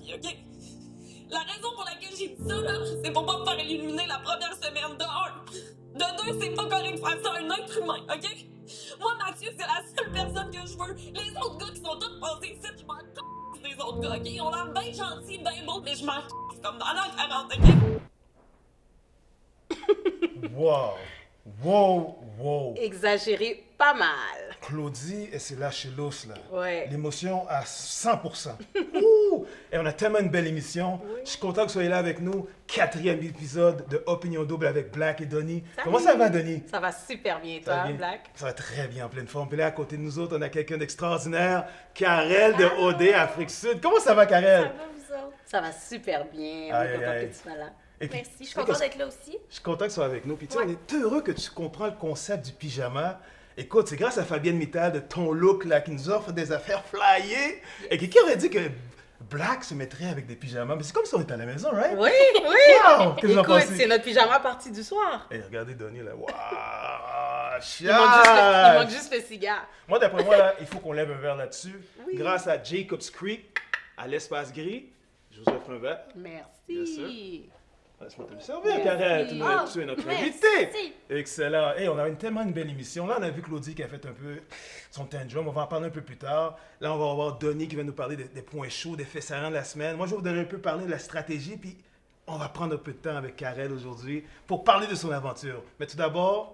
vie, OK? La raison pour laquelle j'ai dit ça, là, c'est pour pas me faire éliminer la première semaine de 1. De 2, c'est pas correct de faire ça à un être humain, OK? Moi, Mathieu, c'est la seule personne que je veux. Les autres gars qui sont tous passés ici, je m'en c*** des autres gars, OK? Ils ont l'air bien gentils, bien beaux, mais je m'en c*** comme dans l'an 40, OK? Wow! Wow! Wow! Exagéré pas mal. Claudie, elle s'est lâchée l'os, là. Ouais. L'émotion à 100%. Ouh! Et on a tellement une belle émission. Oui. Je suis content que vous soyez là avec nous. 4e épisode de Opinion Double avec Black et Donnie. Salut. Comment ça va, Donnie? Ça va super bien, Ça va toi, bien? Black? Ça va très bien, en pleine forme. Puis là, à côté de nous autres, on a quelqu'un d'extraordinaire, Karel de OD Afrique Sud. Comment ça va, Karel? Ça va, vous autres? Ça va super bien. On Aïe, est aïe, content aïe. que tu sois là. Et puis, Merci, je suis tu sais contente que- d'être là aussi. Je suis content que tu sois avec nous. Puis tu sais, Ouais. on est heureux que tu comprends le concept du pyjama. Écoute, c'est grâce à Fabienne Mittal de ton look là qui nous offre des affaires flyées. Et qui aurait dit que Black se mettrait avec des pyjamas? Mais c'est comme si on était à la maison, right? Oui, oui. Wow! Qu'est-ce que vous en Écoute, pensez? c'est notre pyjama partie du soir. Et regardez Donnie là. Waouh! Il manque Chial! juste le cigare. Moi, d'après moi, là, il faut qu'on lève un verre là-dessus. Oui. Grâce à Jacob's Creek, à l'Espace Gris, je vous offre un verre. Bien sûr. Merci. Laisse-moi te le servir, Merci. Karel. Ah, Tu es notre merci. invité. Excellent. Hey, on a tellement une belle émission. Là, on a vu Claudie qui a fait un peu son tantrum. On va en parler un peu plus tard. Là, on va avoir Donnie qui va nous parler des points chauds, des faits saillants de la semaine. Moi, je vais vous donner un peu parler de la stratégie. Puis, on va prendre un peu de temps avec Karel aujourd'hui pour parler de son aventure. Mais tout d'abord,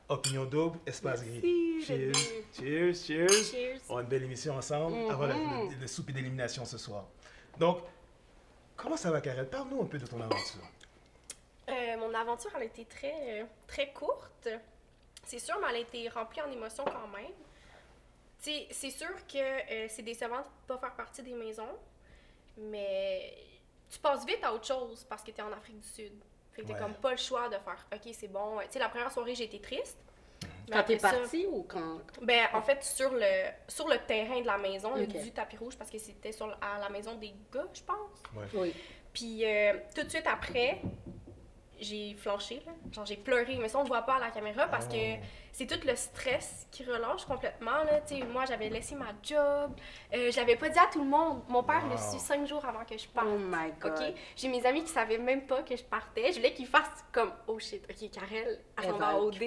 Opinion Double, Espace Gris. Cheers. Cheers. Cheers. Cheers. On a une belle émission ensemble avant le souper d'élimination ce soir. Donc, comment ça va, Karel? Parle-nous un peu de ton aventure. Mon aventure, elle a été très courte. C'est sûr, mais elle a été remplie en émotions quand même. Tu sais, c'est sûr que c'est décevant de ne pas faire partie des maisons, mais tu passes vite à autre chose parce que tu es en Afrique du Sud. Fait que t'as Ouais. comme pas le choix de faire « Ok, c'est bon. » Tu sais, la première soirée, j'ai été triste. Mais Quand t'es après ça- parti ou quand... Ben, en fait, sur le terrain de la maison, Ok. du tapis rouge, parce que c'était à la maison des gars, je pense. Oui. Puis tout de suite après, j'ai flanché, là. Genre, j'ai pleuré. Mais ça, on le voit pas à la caméra parce que c'est tout le stress qui relâche complètement, là. Tu sais, moi, j'avais laissé ma job. Je l'avais pas dit à tout le monde. Mon père l'a su 5 jours avant que je parte. Oh my God. OK? J'ai mes amis qui savaient même pas que je partais. Je voulais qu'ils fassent comme « Oh shit, OK, Karel, elle s'en va à OD. »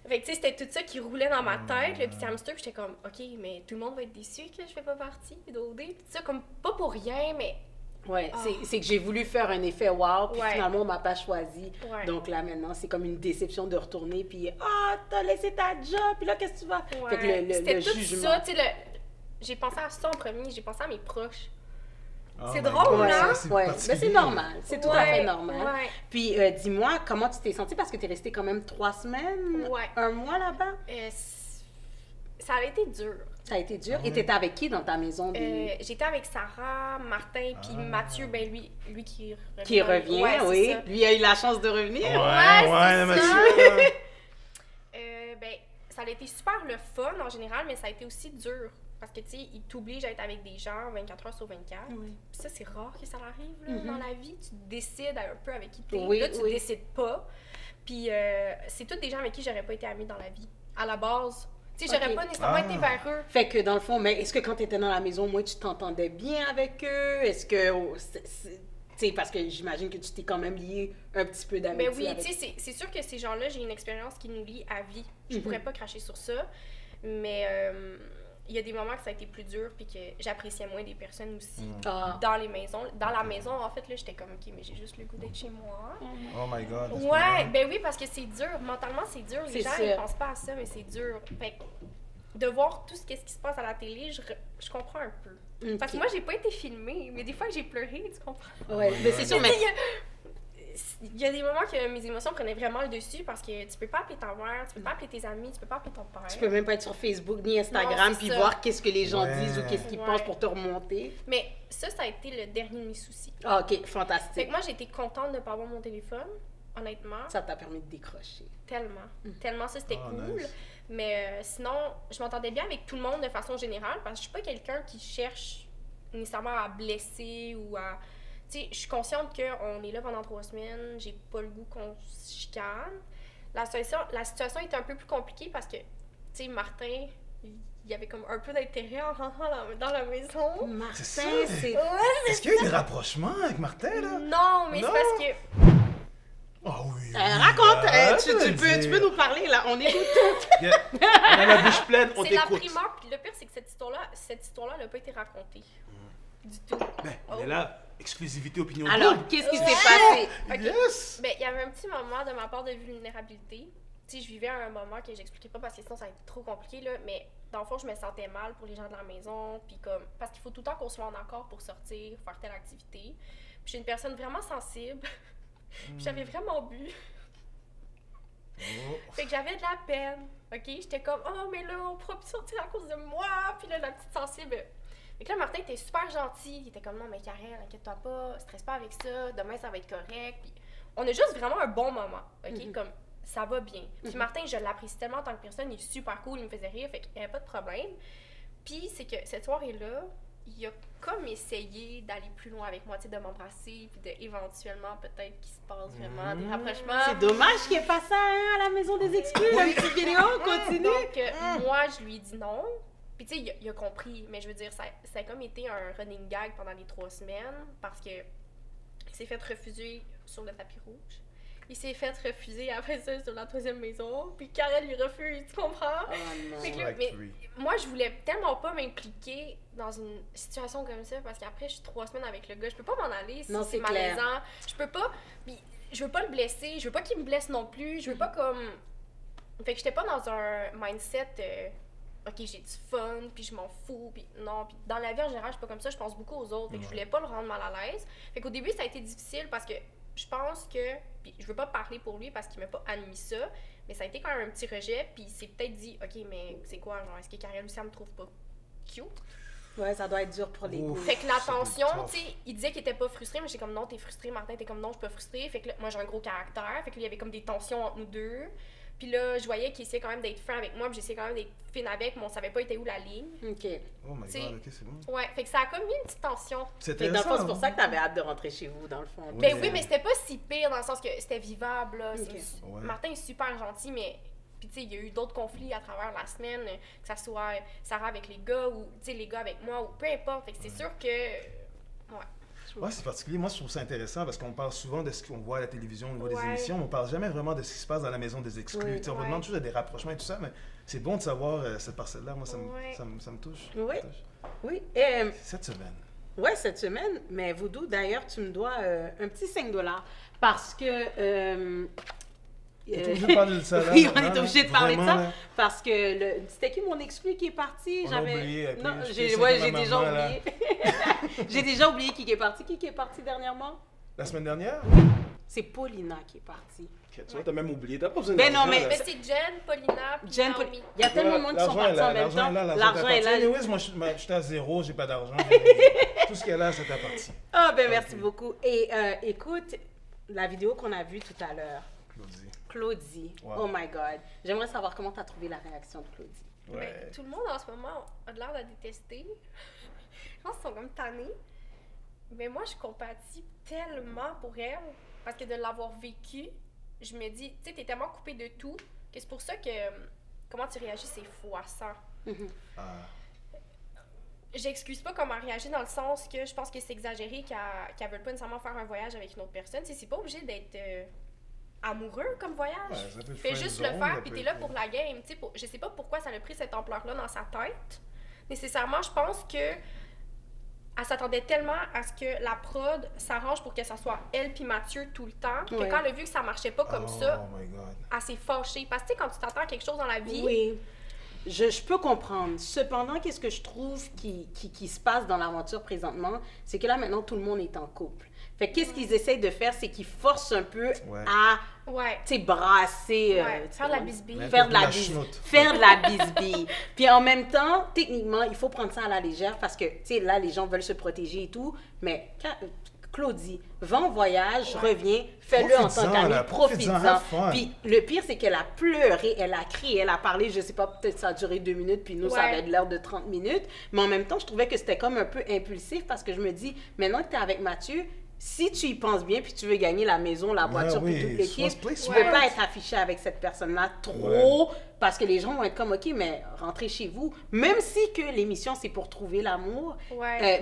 Fait que, tu sais, c'était tout ça qui roulait dans ma tête, le petit hamster, puis j'étais comme, OK, mais tout le monde va être déçu que je fais pas partie d'OD. Puis tout ça, comme, pas pour rien, mais. Ouais, Ah. c'est que j'ai voulu faire un effet wow, puis Ouais. finalement, on m'a pas choisi. Ouais. Donc là, maintenant, c'est comme une déception de retourner, puis « Ah, t'as laissé ta job, puis là, qu'est-ce que tu vas... Ouais. Fait que le C'était tout jugement... ça, tu sais, j'ai pensé à ça en premier, j'ai pensé à mes proches. Oh C'est my drôle, God, hein? c'est Ouais, particulier. mais c'est normal, c'est tout à fait normal. Ouais. Puis dis-moi, comment tu t'es sentie? Parce que t'es restée quand même 3 semaines, Ouais. 1 mois là-bas. Ça a été dur. Ça a été dur. Et t'étais avec qui dans ta maison? J'étais avec Sarah, Martin, puis Mathieu, ben lui qui revient. Qui revient, Ouais, c'est oui. ça. Lui a eu la chance de revenir. Ouais, c'est monsieur. Ben, ça a été super le fun en général, mais ça a été aussi dur. Parce que, tu sais, il t'oblige à être avec des gens 24 heures sur 24. Oui. Puis ça, c'est rare que ça arrive là, dans la vie. Tu décides un peu avec qui t'es. Oui, Là, tu oui. décides pas. Puis c'est tous des gens avec qui j'aurais pas été amie dans la vie. À la base. Tu sais, j'aurais Ok. pas nécessairement été vers eux. Fait que dans le fond, mais est-ce que quand tu étais dans la maison, moi, tu t'entendais bien avec eux? Est-ce que. Tu sais, parce que j'imagine que tu t'es quand même lié un petit peu d'amitié. Mais oui, avec... tu sais, c'est sûr que ces gens-là, j'ai une expérience qui nous lie à vie. Je Mhm. pourrais pas cracher sur ça. Mais il y a des moments que ça a été plus dur puis que j'appréciais moins des personnes aussi Ah. dans les maisons. Dans la maison, en fait, là, j'étais comme, OK, mais j'ai juste le goût d'être chez moi. Oh my God. Ouais, ben oui, parce que c'est dur. Mentalement, c'est dur. Les C'est gens, sûr. ils pensent pas à ça, mais c'est dur. Fait que de voir tout ce qui se passe à la télé, je comprends un peu. Parce que Ok. moi, j'ai pas été filmée, mais des fois que j'ai pleuré, tu comprends? Ouais, mais c'est sûr, mais. Tu sais, il y a des moments que mes émotions prenaient vraiment le dessus parce que tu peux pas appeler ta mère, tu peux pas appeler tes amis, tu peux pas appeler ton père. Tu peux même pas être sur Facebook ni Instagram Non, c'est puis ça. voir qu'est-ce que les gens Ouais. disent ou qu'est-ce qu'ils Ouais. pensent pour te remonter. Mais ça a été le dernier de mes soucis. Ah, ok, Fait fantastique. que moi, j'ai été contente de pas avoir mon téléphone, honnêtement. Ça t'a permis de décrocher. Tellement. Tellement, ça, c'était Oh, cool. nice. Mais sinon, je m'entendais bien avec tout le monde de façon générale parce que je suis pas quelqu'un qui cherche nécessairement à blesser ou à... Tu sais, je suis consciente qu'on est là pendant 3 semaines, j'ai pas le goût qu'on se chicane. La situation est un peu plus compliquée parce que, tu sais, Martin, il y avait comme un peu d'intérêt en rentrant dans la maison. Martin, C'est ça. c'est... Est-ce qu'il y a eu des rapprochements avec Martin, là? Non, mais Non? c'est parce que... Ah oui. raconte, tu vas-y. peux nous parler, là, on écoute. Yeah. On a la bouche pleine, on C'est la t'écoute. primeur, puis le pire, c'est que cette histoire-là, elle n'a pas été racontée. Du tout. Ben, on est là, exclusivité, opinion Alors, double. qu'est-ce qui s'est passé? Ok. Yes! Ben, il y avait un petit moment de ma part de vulnérabilité. Tu sais, je vivais un moment que j'expliquais pas parce que sinon ça allait être trop compliqué, là. Mais dans le fond, je me sentais mal pour les gens de la maison. Puis comme, parce qu'il faut tout le temps qu'on soit en accord pour sortir, faire telle activité. Puis je suis une personne vraiment sensible. Puis j'avais vraiment bu. Oh. Fait que j'avais de la peine. Ok? J'étais comme, oh, mais là, on pourra plus sortir à cause de moi. Puis là, la petite sensible. Fait que là, Martin était super gentil. Il était comme, non, mais Karel, inquiète-toi pas, stresse pas avec ça. Demain, ça va être correct. Puis on a juste vraiment un bon moment. Ok? Comme, ça va bien. Puis Martin, je l'apprécie tellement en tant que personne. Il est super cool, il me faisait rire. Fait qu'il n'y avait pas de problème. Puis c'est que cette soirée-là, il a comme essayé d'aller plus loin avec moi, tu sais, de m'embrasser, puis éventuellement peut-être qu'il se passe vraiment des rapprochements. C'est dommage qu'il n'y ait pas ça hein, à la maison des exclus, une petite vidéo, continue. Donc, moi, je lui ai dit non. Puis, tu sais, il a compris, mais je veux dire, ça a comme été un running gag pendant les 3 semaines parce que il s'est fait refuser sur le tapis rouge. Il s'est fait refuser après ça sur la 3e maison. Puis Karel lui refuse, tu comprends? Oh non. Fait que là, mais moi, je voulais tellement pas m'impliquer dans une situation comme ça parce qu'après, je suis 3 semaines avec le gars. Je peux pas m'en aller si Non, c'est c'est clair. malaisant. Je peux pas. Puis, je veux pas le blesser. Je veux pas qu'il me blesse non plus. Je veux pas comme. Fait que j'étais pas dans un mindset. Ok, j'ai du fun, puis je m'en fous, puis non. Puis dans la vie en général, je suis pas comme ça. Je pense beaucoup aux autres. Fait que je voulais pas le rendre mal à l'aise. Fait qu'au début, ça a été difficile parce que je pense que. Puis je veux pas parler pour lui parce qu'il m'a pas admis ça. Mais ça a été quand même un petit rejet. Puis il s'est peut-être dit, ok, mais c'est quoi, genre, est-ce que Karel aussi, elle me trouve pas cute? Ouais, ça doit être dur pour les Ouf. goûts. Fait que la Ça doit être tension, tough. tu sais, il disait qu'il était pas frustré, mais j'étais comme non, t'es frustré, Martin, t'es comme non, je suis pas frustré. Fait que là, moi j'ai un gros caractère, fait que là, il y avait comme des tensions entre nous deux. Puis là, je voyais qu'il essayait quand même d'être fin avec moi, puis j'essayais quand même d'être fine avec, mais on savait pas était où la ligne. OK. Oh my T'sais, god, ok, c'est bon. Ouais, fait que ça a comme mis une petite tension. C'est Fait que dans le fond, c'est intéressant. pour ça que t'avais hâte de rentrer chez vous, dans le fond. Ben Ouais. oui, mais c'était pas si pire dans le sens que c'était vivable, là. Ok. Ouais. Martin est super gentil, mais. Puis tu sais, il y a eu d'autres conflits à travers la semaine, que ça soit Sarah avec les gars ou, tu sais, les gars avec moi, ou peu importe. Fait que c'est sûr que. Ouais. Ouais, c'est particulier. Moi, je trouve ça intéressant parce qu'on parle souvent de ce qu'on voit à la télévision, au niveau des Ouais. émissions, mais on parle jamais vraiment de ce qui se passe dans la maison des exclus. Oui. Tu sais, on Ouais. demande toujours des rapprochements et tout ça, mais c'est bon de savoir cette parcelle-là. Moi, ça me, Ouais. ça me, ça me touche. Oui. Ça me touche. Oui. Cette semaine. Ouais, cette semaine, mais Voodoo, d'ailleurs, tu me dois un petit 5$ parce que... On est obligé de parler de ça, là. Oui, on Non, est obligé de parler de vraiment, ça là. parce que c'était qui mon exclu qui est parti? On a oublié, et puis Non, je j'ai sais ouais, que j'ai ma déjà maman, là. oublié. J'ai déjà oublié qui est parti. Qui est parti dernièrement? La semaine dernière? C'est Paulina qui est partie. Ok, tu vois, t'as même oublié. T'as pas besoin Ben d'argent, non, mais- là. Mais c'est Jen, Paulina, puis Jen, Naomi. il y a tellement de monde qui sont L'argent est partis en là, même temps. L'argent est là. Anyways, moi, j'étais à zéro, j'ai pas d'argent. Tout ce qu'il y a là, c'est parti. Ah, ben merci Ok. beaucoup. Et écoute, la vidéo qu'on a vue tout à l'heure, Claudie. Claudie, Wow. oh my God. J'aimerais savoir comment tu as trouvé la réaction de Claudie. Ouais. Ben, tout le monde en ce moment a l'air de la détester. Je pense qu'ils sont comme tannés. Mais moi, je compatis tellement pour elle. Parce que de l'avoir vécu, je me dis, tu sais, t'es tellement coupé de tout que c'est pour ça que comment tu réagis, c'est froissant. Ah. J'excuse pas comment elle réagit dans le sens que je pense que c'est exagéré qu'elle veut pas nécessairement faire un voyage avec une autre personne. Tu sais, c'est pas obligé d'être amoureux comme voyage. Ouais, ça peut être Fais juste le friendzone, faire, ça puis peut t'es là être- pour la game. Tu sais, je sais pas pourquoi ça a pris cette ampleur-là dans sa tête. Nécessairement, je pense que elle s'attendait tellement à ce que la prod s'arrange pour que ça soit elle puis Mathieu tout le temps, que Ouais. quand elle a vu que ça marchait pas comme ça, Oh my god. elle s'est fâchée. Parce que tu sais, quand tu t'attends à quelque chose dans la vie, Oui, je peux comprendre. Cependant, qu'est-ce que je trouve qui se passe dans l'aventure présentement, c'est que là, maintenant, tout le monde est en couple. Fait que qu'est-ce qu'ils essayent de faire, c'est qu'ils forcent un peu Ouais. à, ouais, tu sais, brasser... ouais, tu faire de la sais, bisbille. Ouais. Faire de la La bise. chenoute. Faire de la bisbille. Puis en même temps, techniquement, il faut prendre ça à la légère parce que, tu sais, là, les gens veulent se protéger et tout. Mais Claudie, va en voyage, reviens, fais-le en tant Profites-en, qu'ami, là, profites-en, profites-en. have fun. Puis le pire, c'est qu'elle a pleuré, elle a crié, elle a parlé, je sais pas, peut-être ça a duré 2 minutes, puis nous, ça Ouais. avait l'air de 30 minutes. Mais en même temps, je trouvais que c'était comme un peu impulsif parce que je me dis, maintenant que tu es avec Mathieu, si tu y penses bien, puis tu veux gagner la maison, la voiture, puis toute l'équipe, Sois play tu smart. peux pas être affiché avec cette personne-là trop, parce que les gens vont être comme, OK, mais rentrez chez vous. Même si que l'émission, c'est pour trouver l'amour,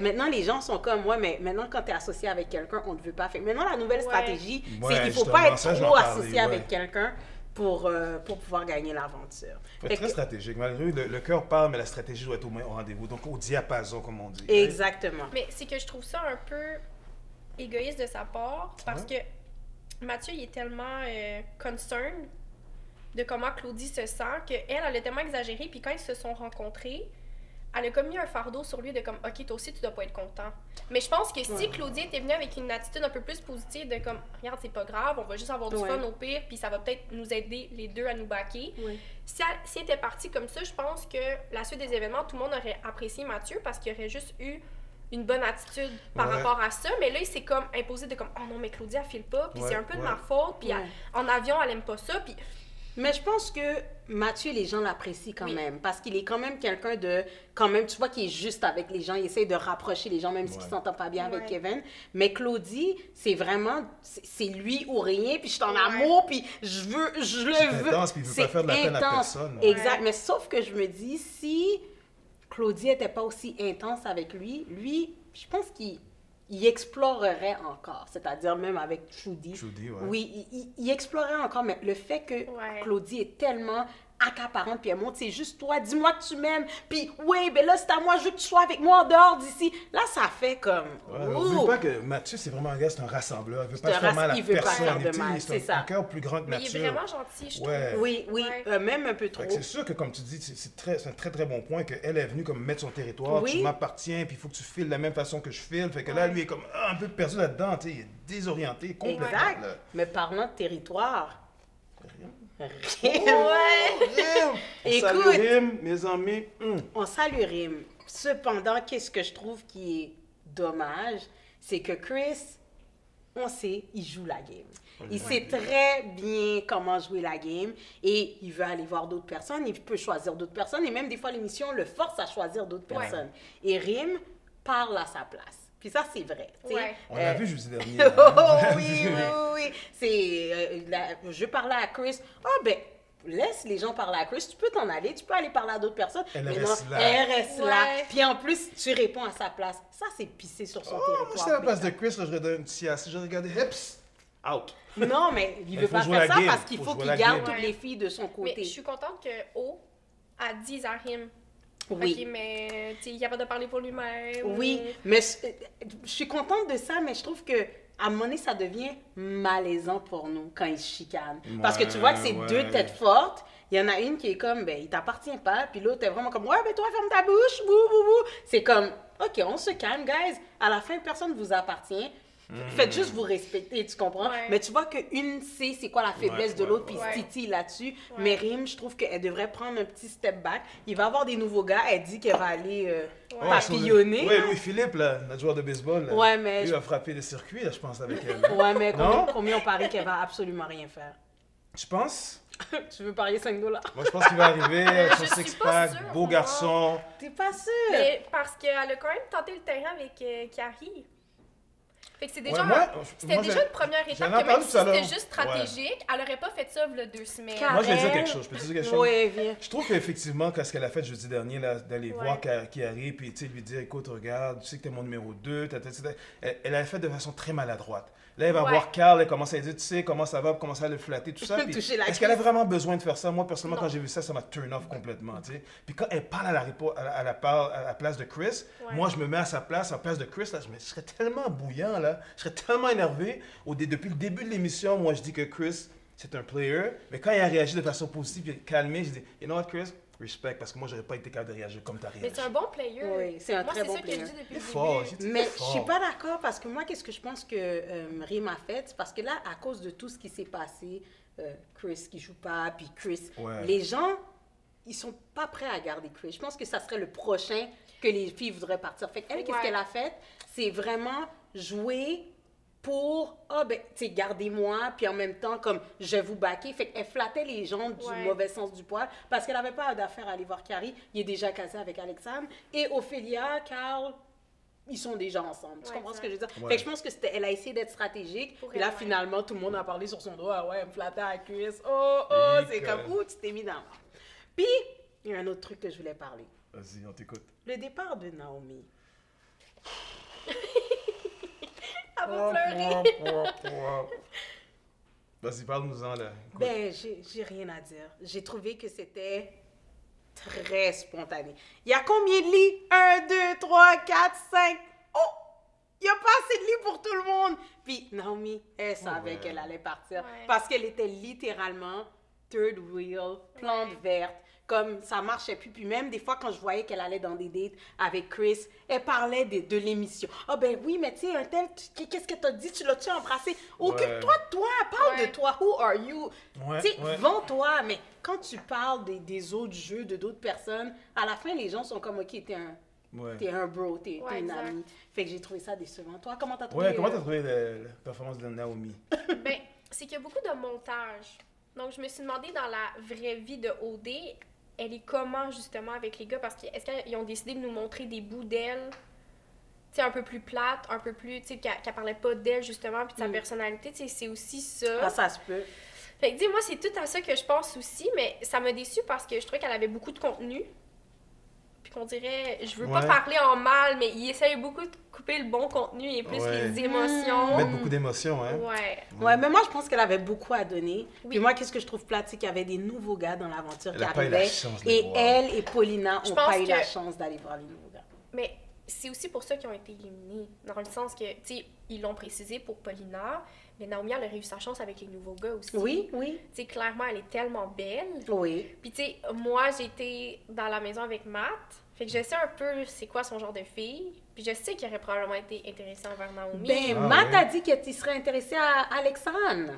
maintenant, les gens sont comme, ouais, mais maintenant, quand tu es associé avec quelqu'un, on ne veut pas. Fait que maintenant, la nouvelle stratégie, c'est qu'il faut pas être trop associé avec quelqu'un pour pouvoir gagner l'aventure. Il faut être très stratégique. Malgré le cœur parle, mais la stratégie doit être au rendez-vous. Donc, au diapason, comme on dit. Exactement. Mais c'est que je trouve ça un peu égoïste de sa part, parce que Mathieu, il est tellement concerned de comment Claudie se sent, qu'elle a tellement exagéré, puis quand ils se sont rencontrés, elle a comme mis un fardeau sur lui de comme, OK, toi aussi, tu dois pas être content. Mais je pense que si Claudie était venue avec une attitude un peu plus positive de comme, regarde, c'est pas grave, on va juste avoir du fun au pire, puis ça va peut-être nous aider les deux à nous backer. Si elle était partie comme ça, je pense que la suite des événements, tout le monde aurait apprécié Mathieu parce qu'il aurait juste eu une bonne attitude par rapport à ça, mais là, il s'est comme imposé de comme, oh non, mais Claudie, elle file pas, puis c'est un peu de ma faute, puis en avion, elle aime pas ça, puis... Mais je pense que Mathieu, les gens l'apprécient quand même, parce qu'il est quand même quelqu'un de, quand même, tu vois qu'il est juste avec les gens, il essaie de rapprocher les gens, même s'il s'entend pas bien avec Kevin. Mais Claudie, c'est vraiment, c'est lui ou rien, puis je suis en amour, puis je le veux. Intense, puis il veut pas faire de la peine à personne. Exact, mais sauf que je me dis, si Claudie était pas aussi intense avec lui, je pense qu'il explorerait encore, c'est-à-dire même avec Trudy. Oui, il explorerait encore, mais le fait que Claudie est tellement accaparante, puis elle montre, c'est juste toi, dis-moi que tu m'aimes, puis oui, ben là, c'est à moi, je veux que tu sois avec moi en dehors d'ici. Là, ça fait comme... N'oublie pas que Mathieu, c'est vraiment un gars, c'est un rassembleur. Il veut pas faire mal à personne. C'est un cœur plus grand que nature. Il est vraiment gentil, je trouve. Oui, même un peu trop. C'est sûr que, comme tu dis, c'est un très, très bon point qu'elle est venue comme mettre son territoire, tu m'appartiens, puis il faut que tu files de la même façon que je file. Fait que là, lui est comme un peu perdu là-dedans, tu sais, il est désorienté complètement. Exact. Mais parlant de territoire... On salue Rim, mes amis. On salue Rim. Cependant, qu'est-ce que je trouve qui est dommage, c'est que Chris, on sait, il joue la game. Il sait très bien comment jouer la game et il veut aller voir d'autres personnes, il peut choisir d'autres personnes et même des fois l'émission le force à choisir d'autres personnes. Et Rim parle à sa place. Puis ça, c'est vrai. On l'a vu jeudi dernier. Oui. Je parlais à Chris. Laisse les gens parler à Chris. Tu peux t'en aller. Tu peux aller parler à d'autres personnes. Elle reste là. Puis en plus, tu réponds à sa place. Ça, c'est pisser sur son territoire. Si à la place de Chris, là, je redonne un petit assis. Je regardais hips. Out. Non, mais il veut pas faire ça parce qu'il faut qu'il garde toutes les filles de son côté. Mais je suis contente que O a dit à Rim. Oui. OK, mais il est capable de parler pour lui-même. Oui, mais je suis contente de ça, mais je trouve que à un moment donné, ça devient malaisant pour nous quand ils se chicanent. Parce que tu vois que c'est deux têtes fortes. Il y en a une qui est comme, ben, il t'appartient pas. Puis l'autre est vraiment comme, ouais, ben toi, ferme ta bouche. C'est comme, OK, on se calme, guys. À la fin, personne ne vous appartient. Faites juste vous respecter, tu comprends? Mais tu vois qu'une sait c'est quoi la faiblesse de l'autre, puis il se titille là-dessus. Mais Rim, je trouve qu'elle devrait prendre un petit step back. Il va avoir des nouveaux gars. Elle dit qu'elle va aller papillonner. Oui, Louis-Philippe, là, notre joueur de baseball, là, ouais, mais lui a frappé le circuit, là, je pense, avec elle. Ouais, mais combien on parie qu'elle va absolument rien faire? Tu penses? Tu veux parier $5? Moi, je pense qu'il va arriver avec son six-pack, beau garçon. T'es pas sûr? Mais parce qu'elle a quand même tenté le terrain avec Carrie. Fait que c'est déjà, c'était déjà une première étape que même si c'était juste stratégique, elle aurait pas fait ça il y a 2 semaines. Moi, je vais dire quelque chose. Je peux te dire quelque chose? Oui, viens. Je trouve qu'effectivement, quand ce qu'elle a fait jeudi dernier, d'aller voir qui arrive, puis lui dire, écoute, regarde, tu sais que t'es mon numéro 2, elle l'a fait de façon très maladroite. Là, elle va voir Carl, elle commence à lui dire, tu sais, comment ça va, commencer à le flatter, tout ça. Est-ce qu'elle a vraiment besoin de faire ça? Moi, personnellement, quand j'ai vu ça, ça m'a turn off complètement, tu sais. Puis quand elle parle à la place de Chris, moi, je me mets à sa place, à la place de Chris, là, je serais tellement bouillant, là. Je serais tellement énervé. Depuis le début de l'émission, moi, je dis que Chris, c'est un player. Mais quand il a réagi de façon positive, il a calmé, je dis, you know what, Chris? Respect, parce que moi, j'aurais pas été capable de réagir comme tu as réagi. Mais c'est un bon player. Oui, c'est un très bon player. Moi, c'est ça que je dis depuis le début. Mais je suis pas d'accord, parce que moi, qu'est-ce que je pense que Rim a fait? Parce que là, à cause de tout ce qui s'est passé, Chris qui joue pas, puis Chris, les gens, ils sont pas prêts à garder Chris. Je pense que ça serait le prochain que les filles voudraient partir. Fait qu'elle, qu'est-ce qu'elle a fait? C'est vraiment jouer pour, gardez-moi, puis en même temps, comme, je vais vous backer. Fait qu'elle flattait les gens du mauvais sens du poil, parce qu'elle n'avait pas d'affaire à aller voir Carrie. Il est déjà casé avec Alexandre. Et Ophélia, Carl, ils sont déjà ensemble. Tu Ouais, comprends ce que je veux dire? Ouais. Fait que je pense que elle a essayé d'être stratégique. Pour Et là, elle, ouais. finalement, tout le monde a parlé sur son dos. Ah ouais, elle me flattait à la cuisse. Oh, oh, Et c'est que- comme, ouh, tu t'es mis dans la merde. Puis, il y a un autre truc que je voulais parler. Vas-y, on t'écoute. Le départ de Naomi. Elle va pleurer. Vas-y, parle-nous-en, là. Écoute. Ben, j'ai rien à dire. J'ai trouvé que c'était très spontané. Il y a combien de lits? 1, 2, 3, 4, 5. Oh! Il n'y a pas assez de lits pour tout le monde. Puis Naomi, elle savait Ouais. qu'elle allait partir Ouais. parce qu'elle était littéralement third wheel, plante Ouais. verte. Comme ça marchait plus. Puis même des fois, quand je voyais qu'elle allait dans des dates avec Chris, elle parlait de l'émission. Ah ben oui, mais tu sais, un tel, qu'est-ce que t'as dit? Tu l'as-tu embrassé? Occupe-toi de toi, parle Ouais. de toi. Who are you? Ouais, Tu sais, ouais. vends-toi. Mais quand tu parles des autres jeux, de d'autres personnes, à la fin, les gens sont comme, OK, t'es un bro, t'es Ouais, une exact. amie. Fait que j'ai trouvé ça décevant. Toi, comment t'as trouvé? Ouais, comment t'as trouvé la performance de Naomi? Ben, c'est qu'il y a beaucoup de montage. Donc, je me suis demandé dans la vraie vie de OD, elle est comment justement avec les gars? Parce que est-ce qu'ils ont décidé de nous montrer des bouts d'elle, tu sais, un peu plus plate, un peu plus, tu sais, qu'elle parlait pas d'elle justement, puis de sa personnalité, tu sais, c'est aussi ça. Ah, ça se peut. Fait que, dis moi, c'est tout à ça que je pense aussi, mais ça m'a déçue parce que je trouvais qu'elle avait beaucoup de contenu. Puis qu'on dirait, je veux pas Ouais. parler en mal, mais il essaye beaucoup de couper le bon contenu et plus Ouais. les émotions. Mettre beaucoup d'émotions, hein? Ouais. Ouais, mais moi, je pense qu'elle avait beaucoup à donner. Oui. Puis moi, qu'est-ce que je trouve plate, c'est qu'il y avait des nouveaux gars dans l'aventure Elle qui a pas eu la arrivaient. chance de les Et voir. elle et Paulina Je n'ont pense pas eu la que- chance d'aller voir les nouveaux gars. Mais c'est aussi pour ça qu'ils ont été éliminés. Dans le sens que, tu sais, ils l'ont précisé pour Paulina, mais Naomi, elle a eu sa chance avec les nouveaux gars aussi. Oui, oui, Tu sais, clairement, elle est tellement belle. oui. Puis, tu sais, moi, j'étais dans la maison avec Matt. Fait que je sais un peu c'est quoi son genre de fille. Puis je sais qu'il aurait probablement été intéressé envers Naomi. Ben, Ah, Matt ouais. a dit qu'il serait intéressé à Alexandre.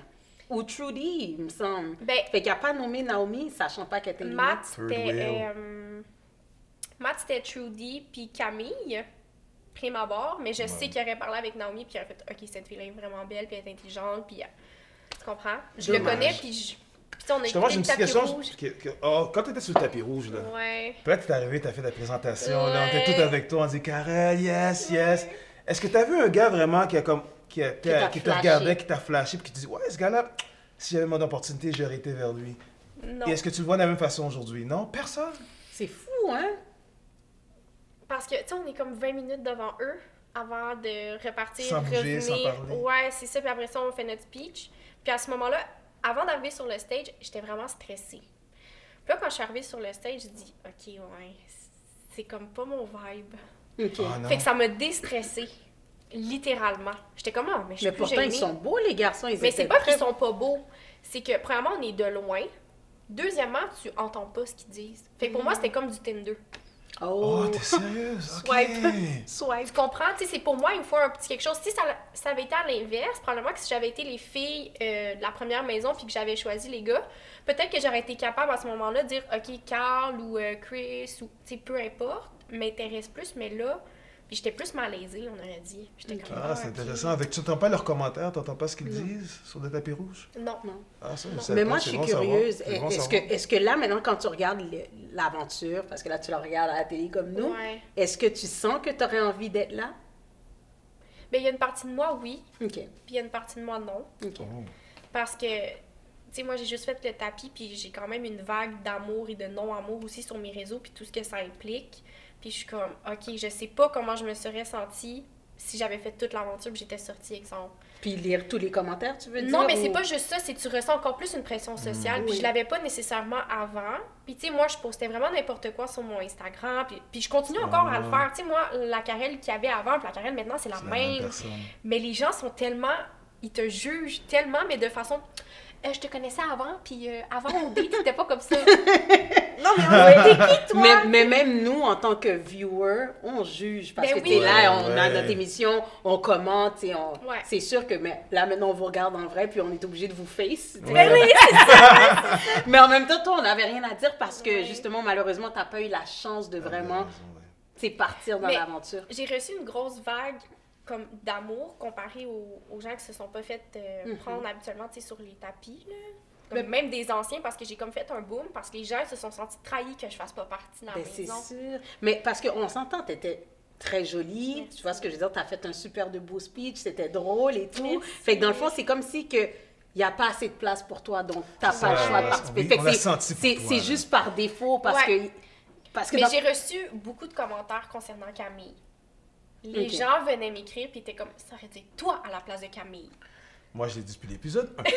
Ou Trudy, il me semble. Ben, Fait qu'il n'a pas nommé Naomi, sachant pas qu'elle était Matt, Third c'était... wheel. Matt, c'était Trudy puis Camille, prime abord. Mais je sais qu'il aurait parlé avec Naomi puis il aurait fait « Ok, cette fille-là est vraiment belle puis elle est intelligente. » Puis tu comprends? Je le Dommage. connais puis puis tu sais, on a Justement, j'ai écouté une le petite tapis question. rouge. Quand t'étais sur le tapis rouge, là, Ouais. puis là, t'es arrivé, t'as fait la présentation, là, on Ouais. était tous avec toi, on dit Karel, yes, yes. Est-ce que t'as vu un gars vraiment qui t'a te flashé. regardait, qui t'a flashé, puis qui te dit, ouais, ce gars-là, si j'avais mon opportunité, j'aurais été vers lui. Non. Et est-ce que tu le vois de la même façon aujourd'hui? Non, personne. C'est fou, hein? Parce que, tu sais, on est comme 20 minutes devant eux avant de repartir, Sans bouger, revenir. sans parler. Ouais, c'est ça. Puis après ça, on fait notre speech. Puis à ce moment-là, avant d'arriver sur le stage, j'étais vraiment stressée. Puis là, quand je suis arrivée sur le stage, je dis, OK, ouais, c'est comme pas mon vibe. OK. Ah non. Fait que ça m'a déstressée. Littéralement. J'étais comme, ah, mais je suis Mais plus pourtant, gênée. ils sont beaux, les garçons. Ils Mais étaient c'est pas très qu'ils sont pas beaux. C'est que, premièrement, on est de loin. Deuxièmement, tu entends pas ce qu'ils disent. Fait que pour moi, c'était comme du Tinder. Oh, Oh, t'es sérieuse? Ok. Swipe. Swipe. Tu comprends? Tu sais, c'est pour moi, il me faut un petit quelque chose. Si ça avait été à l'inverse, probablement que si j'avais été les filles de la première maison puis que j'avais choisi les gars, peut-être que j'aurais été capable à ce moment-là de dire, OK, Carl ou Chris ou, tu sais, peu importe, m'intéresse plus, mais là, puis j'étais plus malaisée, on aurait dit. J'étais comme, Ah, c'est ok. intéressant. Avec, tu n'entends pas leurs commentaires, tu n'entends pas ce qu'ils disent sur le tapis rouge? Non. Non. Ah, ça, Non. savais Mais pas, moi, c'est je suis bon à savoir. curieuse. C'est bon à Est-ce savoir. que, est-ce que là, maintenant, quand tu regardes l'aventure, parce que là, tu la regardes à la télé comme nous, Ouais. est-ce que tu sens que tu aurais envie d'être là? Ben, il y a une partie de moi, oui, OK. puis il y a une partie de moi, non. OK. Oh. Parce que, tu sais, moi, j'ai juste fait le tapis, puis j'ai quand même une vague d'amour et de non-amour aussi sur mes réseaux, puis tout ce que ça implique. Puis je suis comme, OK, je sais pas comment je me serais sentie si j'avais fait toute l'aventure, puis j'étais sortie, exemple. Puis lire tous les commentaires, tu veux dire? Non, mais c'est ou- pas juste ça, c'est que tu ressens encore plus une pression sociale, puis Oui. je l'avais pas nécessairement avant. Puis tu sais, moi, je postais vraiment n'importe quoi sur mon Instagram, puis je continue encore à le faire. Tu sais, moi, la Karel qu'il y avait avant, puis la Karel maintenant, c'est la C'est la même même. personne. Mais les gens sont tellement... Ils te jugent tellement, mais de façon... je te connaissais avant, puis avant, au date, t'étais pas comme ça. Non, mais t'es qui, toi? Mais même nous, en tant que viewer, on juge. Parce Ben que oui. t'es là, on a Ouais. notre émission, on commente, tu sais, Ouais. c'est sûr que mais, là, maintenant, on vous regarde en vrai, puis on est obligé de vous face. tu sais. Ben oui, Mais en même temps, toi, on n'avait rien à dire parce que, Ouais. justement, malheureusement, t'as pas eu la chance de vraiment, tu sais, partir dans Mais- l'aventure. j'ai reçu une grosse vague comme d'amour comparé aux gens qui se sont pas fait prendre habituellement, tu sais, sur les tapis, là. Comme même des anciens, parce que j'ai comme fait un boom, parce que les gens se sont sentis trahis que je fasse pas partie de la Ben, c'est maison. sûr. Mais parce qu'on s'entend, très jolie. Merci. Tu vois ce que je veux dire? Tu as fait un super de beau speech, c'était drôle et tout. Merci. Fait que dans le fond, c'est comme si que il n'y a pas assez de place pour toi, donc tu n'as pas le Ouais, choix de ouais, participer. oui, Fait que on l'a senti pour toi, c'est là. juste par défaut parce Ouais. que... Parce que Mais dans- j'ai reçu beaucoup de commentaires concernant Camille. Les Ok. gens venaient m'écrire puis étaient comme ça aurait été toi à la place de Camille. Moi, je l'ai dit depuis l'épisode 1. ça,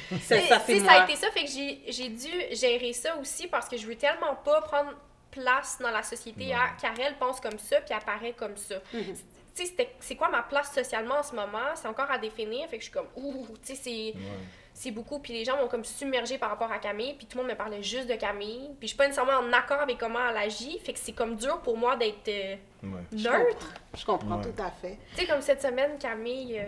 Tu c'est sais, ça moi. a été ça, fait que j'ai dû gérer ça aussi parce que je veux tellement pas prendre place dans la société à Karel pense comme ça puis apparaît comme ça. Mhm. Tu sais, c'est quoi ma place socialement en ce moment? C'est encore à définir, fait que je suis comme ouh, tu sais, c'est beaucoup. Puis les gens m'ont comme submergée par rapport à Camille, puis tout le monde me parlait juste de Camille. Puis je suis pas nécessairement en accord avec comment elle agit, fait que c'est comme dur pour moi d'être neutre. Je comprends Ouais. tout à fait. Tu sais, comme cette semaine, Camille...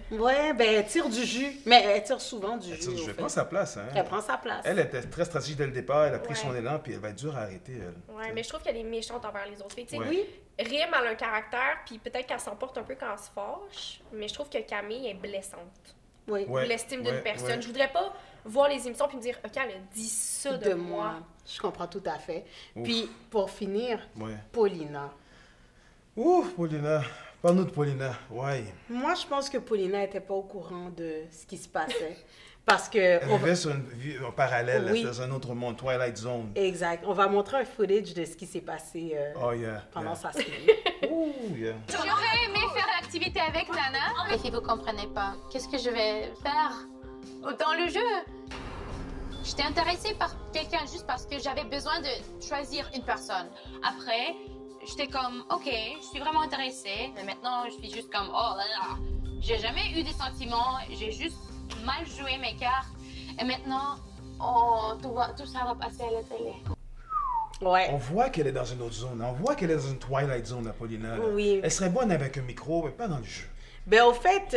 Ouais, ben elle tire du jus. Mais elle tire souvent du jus. au Je fait. prends sa place. Hein. Elle prend sa place. Elle était très stratégique dès le départ, elle a pris Ouais. son élan, puis elle va être dure à arrêter, elle. Ouais, mais je trouve qu'elle est méchante envers les autres. Fait que, tu sais, Ouais. Oui. Rim, elle a un caractère, puis peut-être qu'elle s'emporte un peu quand elle se fâche, mais je trouve que Camille est blessante. Oui. Ouais, L'estime d'une ouais, personne. ouais. Je voudrais pas voir les émissions puis me dire, OK, elle a dit ça de moi. Je comprends tout à fait. Ouf. Puis, pour finir, Ouais. Paulina. Ouf, Paulina. Parle-nous de Paulina. Ouais. Moi, je pense que Paulina n'était pas au courant de ce qui se passait. Parce que... Elle on va- vivait sur une vie en parallèle, Oui. dans un autre monde, Twilight Zone. Exact. On va montrer un footage de ce qui s'est passé Oh, yeah. pendant yeah. sa semaine. Ouh, yeah. J'aurais aimé faire l'activité avec Nana. Mais si vous comprenez pas, qu'est-ce que je vais faire dans le jeu? J'étais intéressée par quelqu'un juste parce que j'avais besoin de choisir une personne. Après, j'étais comme, ok, je suis vraiment intéressée. Mais maintenant, je suis juste comme, oh là là. J'ai jamais eu des sentiments. J'ai juste mal joué mes cartes. Et maintenant, oh, tout ça va passer à la télé. Ouais. On voit qu'elle est dans une autre zone. On voit qu'elle est dans une Twilight Zone, la Paulina. là. Oui. Elle serait bonne avec un micro, mais pas dans le jeu. Ben, au fait,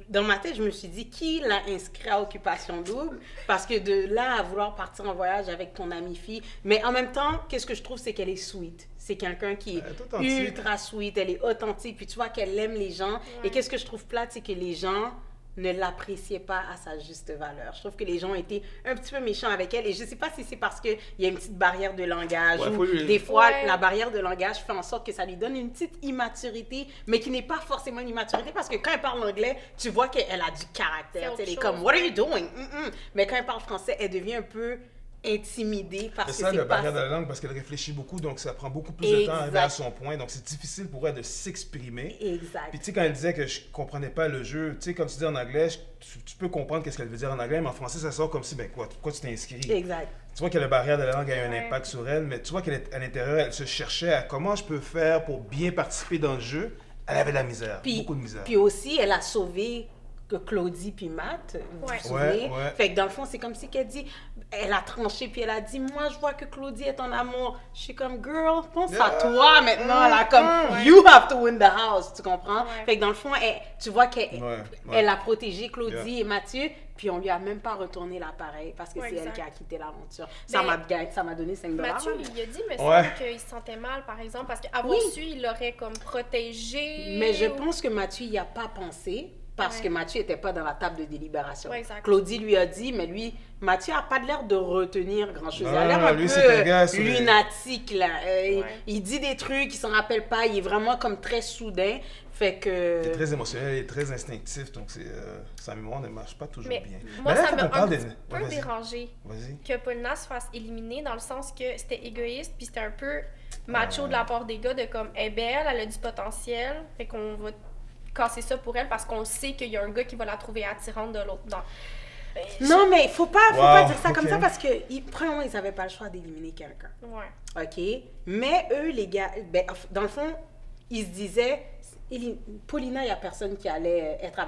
dans ma tête, je me suis dit, qui l'a inscrit à Occupation Double? Parce que de là à vouloir partir en voyage avec ton amie fille. Mais en même temps, qu'est-ce que je trouve, c'est qu'elle est sweet. C'est quelqu'un qui Elle est est authentique. ultra sweet, elle est authentique, puis tu vois qu'elle aime les gens. Et qu'est-ce que je trouve plate, c'est que les gens ne l'appréciaient pas à sa juste valeur. Je trouve que les gens ont été un petit peu méchants avec elle. Et je sais pas si c'est parce qu'il y a une petite barrière de langage Ouais, ou faut lui- des fois, Ouais. la barrière de langage fait en sorte que ça lui donne une petite immaturité, mais qui n'est pas forcément une immaturité parce que quand elle parle anglais, tu vois qu'elle a du caractère. C'est Elle est autre comme, chose. what are you doing? Mais quand elle parle français, elle devient un peu intimidée parce C'est que ça, le c'est pas... barrière de la langue, parce qu'elle réfléchit beaucoup, donc ça prend beaucoup plus de temps à arriver à Exact. son point. Donc c'est difficile pour elle de s'exprimer. Exact. Puis tu sais, quand elle disait que je comprenais pas le jeu, tu sais, comme tu dis en anglais, tu peux comprendre qu'est-ce qu'elle veut dire en anglais, mais en français, ça sort comme si, ben quoi, pourquoi tu t'es inscrit? Exact. Tu vois que le barrière de la langue a eu un Ouais. impact sur elle, mais tu vois qu'elle est à l'intérieur, elle se cherchait à comment je peux faire pour bien participer dans le jeu. Elle avait de la misère, beaucoup de misère. Puis aussi, elle a sauvé que Claudie puis Matt, vous Ouais. vous souvenez? Ouais, ouais. Fait que dans le fond, c'est comme si qu'elle dit, elle a tranché puis elle a dit, moi je vois que Claudie est en amour. Je suis comme, girl, pense à toi maintenant. Elle a comme, you have to win the house, tu comprends? Ouais. Fait que dans le fond, tu vois qu'elle Ouais, ouais. elle a protégé Claudie Yeah. et Mathieu, puis on lui a même pas retourné l'appareil parce que Ouais, c'est elle exact. qui a quitté l'aventure. Mais- Ça m'a donné 5 $. Mathieu, il a dit, mais Ouais. semble qu'il se sentait mal, par exemple, parce qu'avoir Oui. su, il l'aurait comme protégé. Mais je ou- pense que Mathieu n'y a pas pensé parce Ouais. que Mathieu n'était pas dans la table de délibération. Ouais, exact. Claudie lui a dit, mais lui, Mathieu n'a pas l'air de retenir grand-chose. Il a Non, l'air un lui, c'est un gars peu sur les- lunatique, là. Ouais. Il dit des trucs, il s'en rappelle pas, il est vraiment comme très soudain. Fait que... Il est très émotionnel, il est très instinctif, donc sa mémoire ne marche pas toujours Mais bien. moi, Mais là, ça faut m'a qu'on parle un de- petit peu Ouais, vas-y. dérangé Vas-y. que Paulina se fasse éliminer dans le sens que c'était égoïste puis c'était un peu macho de la part des gars de comme elle est belle, elle a du potentiel, fait qu'on va casser ça pour elle parce qu'on sait qu'il y a un gars qui va la trouver attirante de l'autre. Non, mais faut pas Wow, dire ça comme ok. ça parce que, premièrement, ils n'avaient pas le choix d'éliminer quelqu'un. Ouais. OK? Mais eux, les gars, ben, dans le fond, ils se disaient, Paulina, il n'y a personne qui allait être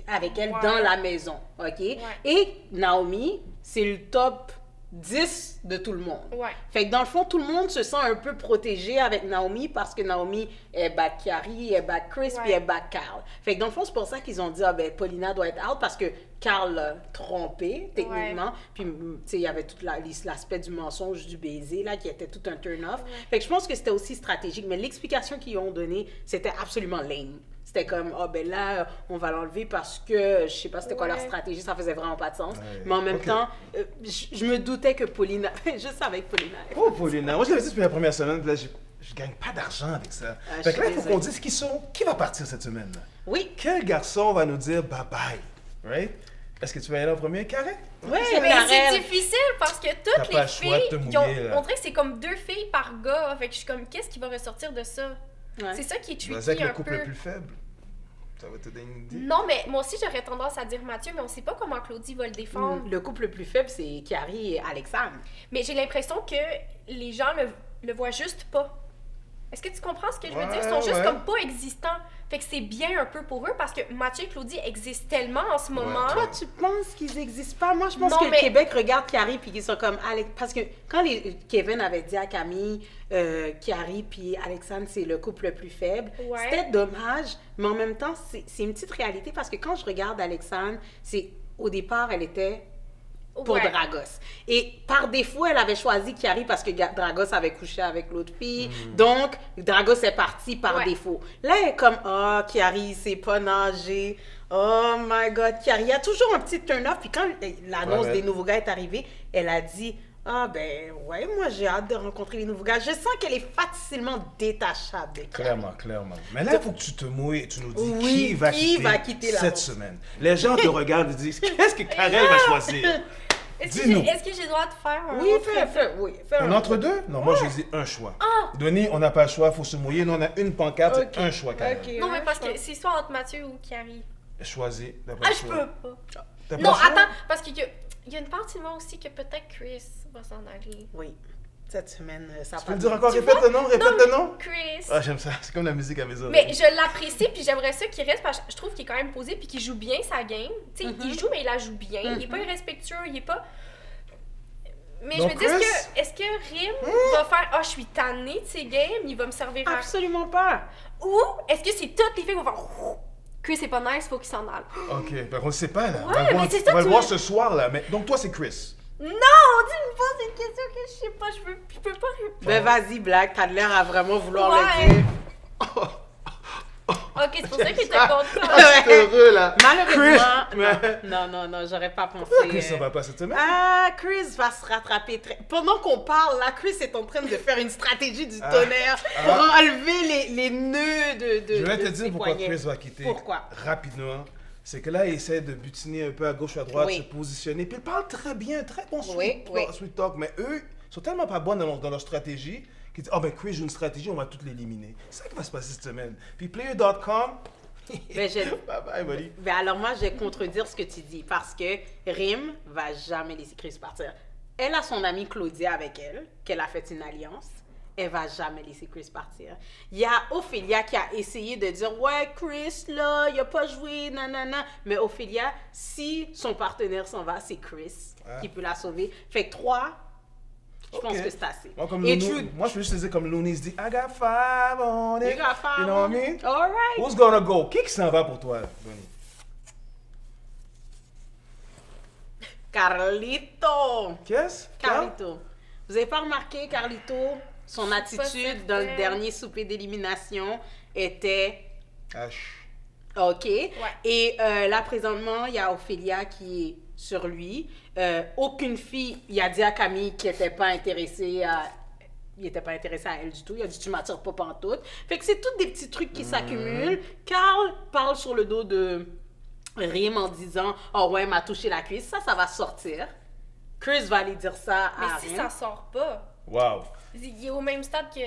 avec elle Ouais. dans la maison. OK? Et Naomi, c'est le top 10 de tout le monde. Ouais. Fait que dans le fond, tout le monde se sent un peu protégé avec Naomi parce que Naomi est back Carrie, est back Chris, Ouais. puis est back Carl. Fait que dans le fond, c'est pour ça qu'ils ont dit, ah ben, Paulina doit être out parce que Carl l'a trompé, techniquement. Puis, tu sais, il y avait tout l'aspect du mensonge, du baiser, là, qui était tout un turn-off. Fait que je pense que c'était aussi stratégique, mais l'explication qu'ils ont donnée, c'était absolument lame. C'était comme, ah ben là, on va l'enlever parce que, je sais pas c'était quoi leur Ouais. stratégie, ça faisait vraiment pas de sens. Ouais. Mais en même Ok. temps, je me doutais que Paulina, je savais que Paulina... Oh, Paulina. Moi, je l'avais dit depuis la première semaine, puis là, je gagne pas d'argent avec ça. Ah, Fait que là, je il faut suis qu'on désolée. dise qui va partir cette semaine. Oui. Quel garçon va nous dire bye-bye, right? Est-ce que tu vas y aller en premier, Karen? Oui, Mais c'est Karel. difficile parce que T'as toutes pas les le choix de te filles, mouiller, là. on dirait que c'est comme 2 filles par gars. Fait que je suis comme, qu'est-ce qui va ressortir de ça? Ouais. C'est ça qui est tricky Vas-y avec un le couple peu. le plus faible. Ça va te donner une idée. Non, mais moi aussi, j'aurais tendance à dire Mathieu, mais on sait pas comment Claudie va le défendre. Le couple le plus faible, c'est Carrie et Alexandre. Mais j'ai l'impression que les gens le voient juste pas. Est-ce que tu comprends ce que je veux dire? Ils sont juste Ouais. comme pas existants. Fait que c'est bien un peu pour eux parce que Mathieu et Claudie existent tellement en ce moment. Toi, tu penses qu'ils existent pas? Moi, je pense Non, que mais- le Québec regarde Carrie puis qu'ils sont comme Alex. Parce que quand Kevin avait dit à Camille, Carrie puis Alexandre, c'est le couple le plus faible, Ouais. c'était dommage, mais en même temps, c'est une petite réalité parce que quand je regarde Alexandre, au départ, elle était pour Ouais. Dragos. Et par défaut, elle avait choisi Chiari parce que Dragos avait couché avec l'autre fille. Donc, Dragos est parti par Ouais. défaut. Là, elle est comme, oh, Chiari, c'est pas nager. Oh my God, Chiari. Il y a toujours un petit turn-off. Puis quand l'annonce Ouais. des nouveaux gars est arrivée, elle a dit, ah ben, ouais, moi, j'ai hâte de rencontrer les nouveaux gars. Je sens qu'elle est facilement détachable de Chiari. Clairement. Mais là, il faut que tu te mouilles et tu nous dis Oui, qui va qui quitter, va quitter la cette bourse. semaine. Les gens te regardent et disent qu'est-ce que Karel va choisir? Dis-nous. Est-ce que j'ai le droit de faire un Oui, autre- fais Un entre deux? Non, moi, je dis un choix. Denis, on n'a pas le choix, il faut se mouiller. Nous, on a une pancarte, Ok. c'est un choix, Karel. Ok. Non, mais parce que c'est soit entre Mathieu ou Carrie. Choisis. t'as pas Ah, le je choix. peux pas. T'as pas Non, le choix? attends, parce qu'il y a une partie de moi aussi que peut-être Chris va s'en aller. Oui. Cette semaine, ça Tu peux le dire encore? Répète le nom, répète le nom. Chris. Ah, j'aime ça. C'est comme la musique à mes oreilles. Mais je l'apprécie, puis j'aimerais ça qu'il reste, parce que je trouve qu'il est quand même posé, puis qu'il joue bien sa game. Tu sais, il joue, mais il la joue bien. Il est pas irrespectueux, il est pas... Mais Donc, je me dis, Chris? est-ce que Rim va faire « Ah, je suis tannée de ces games, il va me servir à... Absolument pas. » Ou est-ce que c'est toutes les filles qui vont faire « Chris, c'est pas nice, faut qu'il s'en aille. » Ok, ben on le sait pas, là. Ouais, on va le voir, mais c'est ça on va que le tu voir veux- ce soir, là. Mais... Donc, toi, c'est Chris. Non, tu me poses une question que je sais pas, je peux pas répondre. Ben vas-y, Black, t'as l'air à vraiment vouloir Ouais. le dire. Ok, c'est pour ça qu'il était content. Ah, c'est heureux, là. Malheureusement, Chris, mais- non, j'aurais pas pensé. Chris, ça va pas cette semaine? Ah, Chris va se rattraper très... Pendant qu'on parle, là, Chris est en train de faire une stratégie du tonnerre pour enlever les nœuds de Je vais te de dire ses pourquoi poignets. Chris va quitter Pourquoi? rapidement. C'est que là, il essaie de butiner un peu à gauche ou à droite, Oui. se positionner. Puis il parle très bien, très bon Oui, oui. sweet talk. Mais eux, ils sont tellement pas bons dans leur stratégie qu'ils disent, oh ben Chris joue une stratégie, on va toutes l'éliminer. C'est ça qui va se passer cette semaine. Puis player.com, Ben, bye bye, buddy. Ben alors moi, je vais contredire ce que tu dis parce que Rim va jamais laisser Chris partir. Elle a son amie Claudia avec elle, qu'elle a fait une alliance. Elle va jamais laisser Chris partir. Il y a Ophélia qui a essayé de dire « Ouais, Chris, là, il a pas joué, nanana. » Mais Ophélia, si son partenaire s'en va, c'est Chris qui peut la sauver. Fait que 3, je pense Ok. que c'est assez. Moi, comme Et Looney, moi, je peux juste dire comme Looney se dit, I got 5 on it. You got five You know what I on mean? it. All right. Who's gonna go? Qui s'en va pour toi, Donnie? Carlito. Qu'est-ce? Carlito. Vous avez pas remarqué, Carlito, son pas attitude dans le certaine. dernier souper d'élimination était H. OK. Et là, présentement, il y a Ophélia qui est sur lui. Aucune fille, il a dit à Camille qu'il n'était pas intéressé à... Il n'était pas intéressé à elle du tout. Il a dit, tu m'attires pas pantoute. Fait que c'est tous des petits trucs qui s'accumulent. Carl parle sur le dos de Rim en disant, oh ouais, m'a touché la cuisse. Ça va sortir. Chris va aller dire ça Mais à si Rim. ça sort pas, Wow. il est au même stade que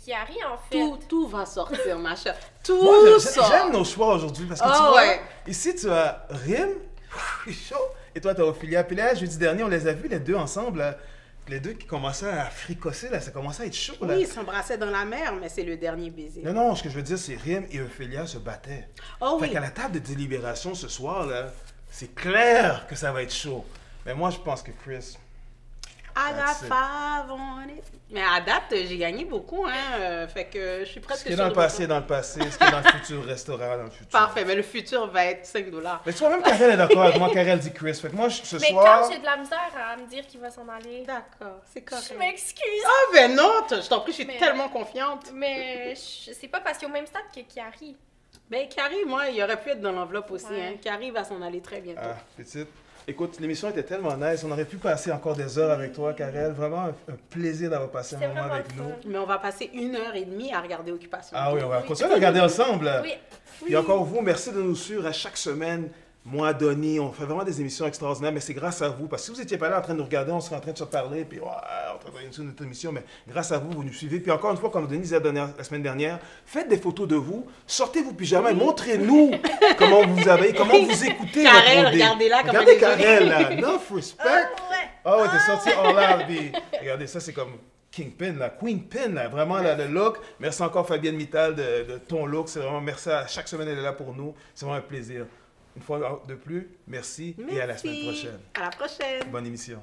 Chiari, en fait. Tout va sortir, ma chère. Tout Moi, sort. j'aime nos choix aujourd'hui parce que tu Ah vois, ouais. ici tu as Rim, chaud, et toi tu as Ophélia. Puis là, jeudi dernier, on les a vus les deux ensemble, là. Les deux qui commençaient à fricosser, là, ça commençait à être chaud. Là. Oui, ils s'embrassaient dans la mer, mais c'est le dernier baiser. Non, ce que je veux dire, c'est Rim et Ophélia se battaient. Oh Fait oui. qu'à la table de délibération ce soir, là, c'est clair que ça va être chaud. Mais moi, je pense que Chris. I got That's it. 5 on it. Mais à date, j'ai gagné beaucoup, hein. Fait que je suis Ce presque qui est sûre dans le de mon passé est dans le passé, ce qui est dans le futur restera dans le futur. Parfait, mais le futur va être 5 $. Mais tu vois, même Karel est d'accord avec moi, Karel dit Chris. Fait que moi, ce Mais soir. quand j'ai de la misère à me dire qu'il va s'en aller, D'accord, c'est correct. je m'excuse. Ah ben non, je t'en prie, je suis Mais- tellement confiante. Mais c'est pas parce qu'il est au même stade que Chiari. Ben Carrie, moi, il aurait pu être dans l'enveloppe aussi, Ouais. hein. Carrie va s'en aller très bientôt. Ah, petite. Écoute, l'émission était tellement nice. On aurait pu passer encore des heures avec toi, Karel. Vraiment un plaisir d'avoir passé un C'était moment vraiment avec le nous. fun. Mais on va passer 1h30 à regarder Occupation. Ah oui, on va Oui. continuer à regarder ensemble. Oui. Et encore vous, merci de nous suivre à chaque semaine. Moi, Donnie, on fait vraiment des émissions extraordinaires, mais c'est grâce à vous. Parce que si vous n'étiez pas là en train de nous regarder, on serait en train de se parler, puis ouais, on travaille sur notre émission, mais grâce à vous, vous nous suivez. Puis encore une fois, comme Denis disait la semaine dernière, faites des photos de vous, sortez vos pyjamas et montrez-nous comment vous avez, comment vous écoutez. Karel, votre OD. regardez-la comme Regardez elle est Karel, là. Enough respect. Ouais. Oh, t'es sorti hors là. Puis, regardez, ça, c'est comme Kingpin, là, Queenpin, là, vraiment là, le look. Merci encore Fabienne Mittal de ton look. C'est vraiment merci à chaque semaine, elle est là pour nous. C'est vraiment un plaisir. Une fois de plus, merci et à la semaine prochaine. À la prochaine. Bonne émission.